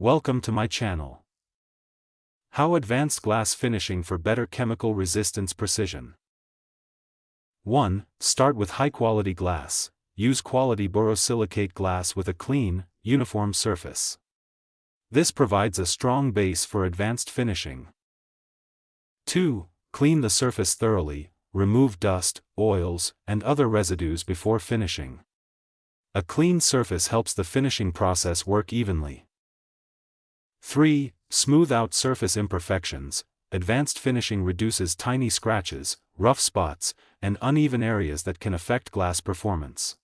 Welcome to my channel. How advanced glass finishing for better chemical resistance precision. 1. Start with high-quality glass. Use quality borosilicate glass with a clean, uniform surface. This provides a strong base for advanced finishing. 2. Clean the surface thoroughly, remove dust, oils, and other residues before finishing. A clean surface helps the finishing process work evenly. 3. Smooth out surface imperfections. Advanced finishing reduces tiny scratches, rough spots, and uneven areas that can affect glass performance.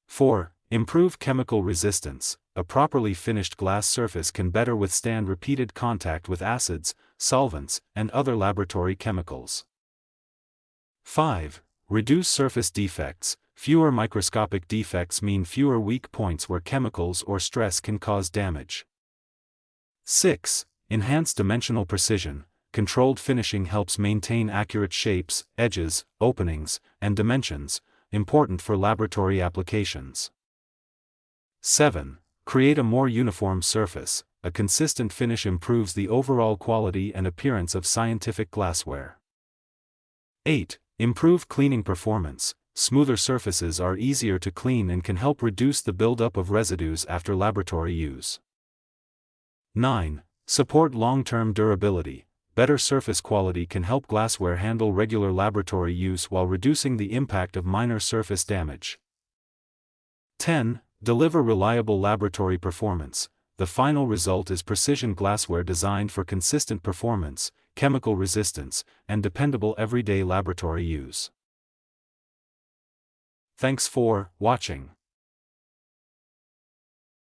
4. Improve chemical resistance. A properly finished glass surface can better withstand repeated contact with acids, solvents, and other laboratory chemicals. 5. Reduce surface defects. Fewer microscopic defects mean fewer weak points where chemicals or stress can cause damage. 6. Enhance dimensional precision. Controlled finishing helps maintain accurate shapes, edges, openings, and dimensions, important for laboratory applications. 7. Create a more uniform surface. A consistent finish improves the overall quality and appearance of scientific glassware. 8. Improve cleaning performance. Smoother surfaces are easier to clean and can help reduce the buildup of residues after laboratory use. 9. Support long-term durability. Better surface quality can help glassware handle regular laboratory use while reducing the impact of minor surface damage. 10. Deliver reliable laboratory performance. The final result is precision glassware designed for consistent performance, chemical resistance, and dependable everyday laboratory use. Thanks for watching.